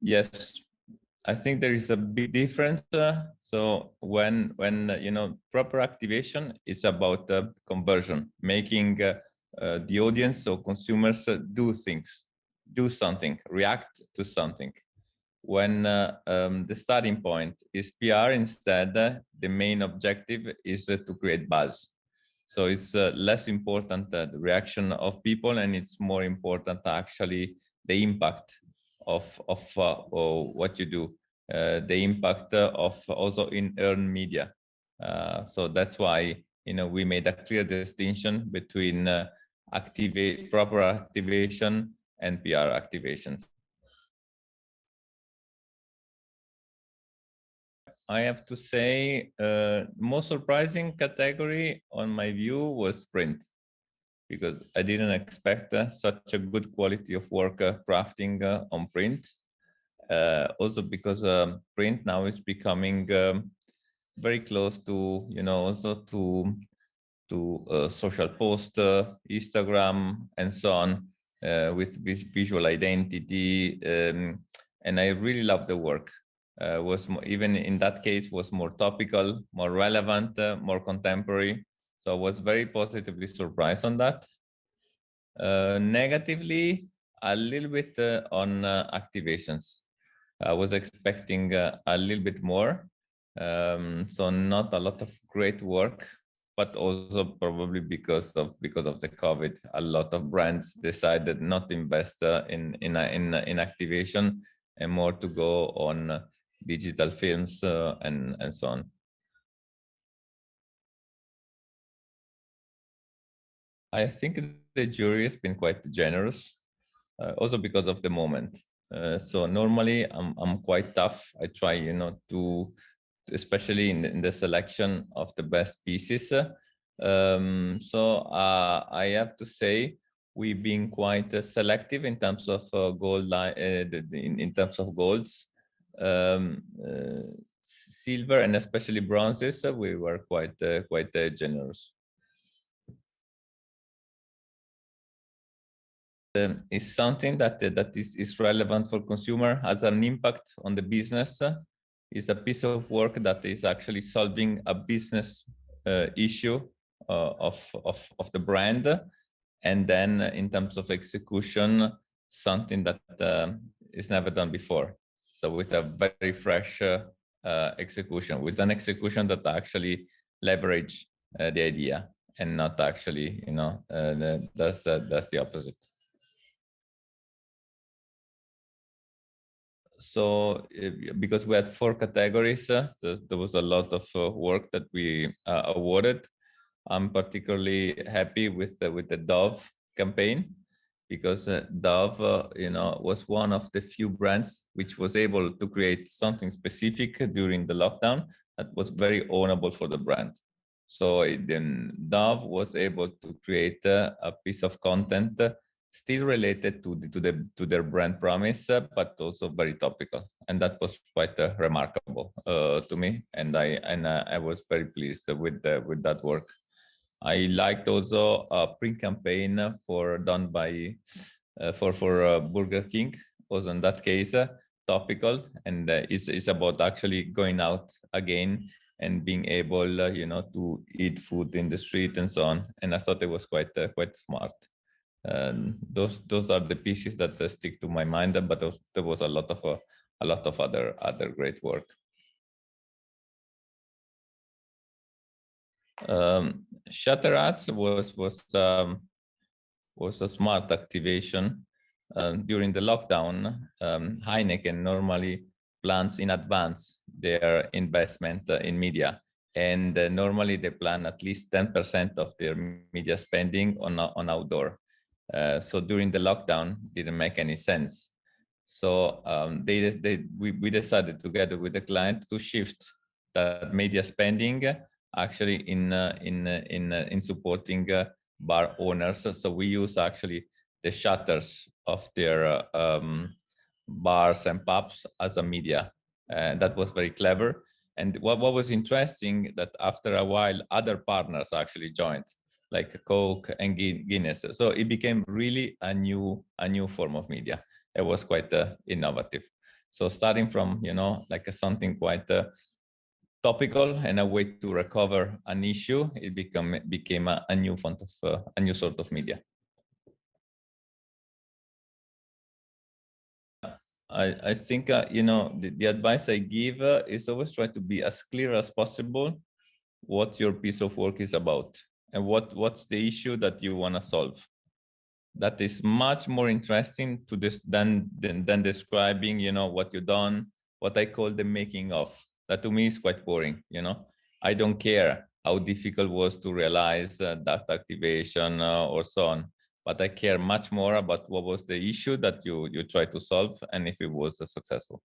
Yes, I think there is a big difference. So when you know, proper activation is about conversion, making the audience or consumers do things, do something, react to something. When the starting point is PR, instead, the main objective is to create buzz. So it's less important the reaction of people, and it's more important actually the impact of what you do, the impact of also in earned media. So that's why, you know, we made a clear distinction between proper activation and PR activations. I have to say, most surprising category on my view was print, because I didn't expect such a good quality of work crafting on print. Also because print now is becoming very close to, you know, also to social post, Instagram, and so on, with visual identity. And I really love the work. Was more, even in that case, was more topical, more relevant, more contemporary. So I was very positively surprised on that. Negatively, a little bit on activations. I was expecting a little bit more. So not a lot of great work, but also probably because of the COVID, a lot of brands decided not to invest in activation, and more to go on digital films and so on. I think the jury has been quite generous, also because of the moment. So normally I'm quite tough. I try, you know, to, especially in the selection of the best pieces. So I have to say we've been quite selective in terms of in terms of golds, silver, and especially bronzes. We were quite generous. Is something that is relevant for consumer, has an impact on the business, is a piece of work that is actually solving a business issue of the brand, and then in terms of execution, something that is never done before. So with a very fresh execution, with an execution that actually leverage the idea, and not actually, you know, that's the opposite. So because we had 4 categories, there was a lot of work that we awarded. I'm particularly happy with the Dove campaign, because Dove, you know, was one of the few brands which was able to create something specific during the lockdown that was very ownable for the brand. So then Dove was able to create a piece of content still related to their brand promise, but also very topical, and that was quite remarkable to me, and I was very pleased with that work. I liked also a print campaign done by for Burger King. Was in that case topical, and it's about actually going out again and being able, you know, to eat food in the street and so on. And I thought it was quite smart. Those are the pieces that stick to my mind, but there was a lot of other great work. Shutter ads was a smart activation. During the lockdown, Heineken normally plans in advance their investment in media, and normally they plan at least 10% of their media spending on outdoor. So during the lockdown, didn't make any sense. So we decided together with the client to shift that media spending actually in supporting bar owners. So we use actually the shutters of their bars and pubs as a media. That was very clever. And what was interesting, that after a while, other partners actually joined, like Coke and Guinness. So it became really a new form of media. it was quite innovative. So starting from, you know, like something quite topical and a way to recover an issue, it became a new font of a new sort of media. I think, you know, the advice I give is always try to be as clear as possible what your piece of work is about and what's the issue that you want to solve. That is much more interesting to this than describing, you know, what you've done, what I call the making of. That to me is quite boring, you know. I don't care how difficult it was to realize data activation or so on, but I care much more about what was the issue that you tried to solve and if it was successful.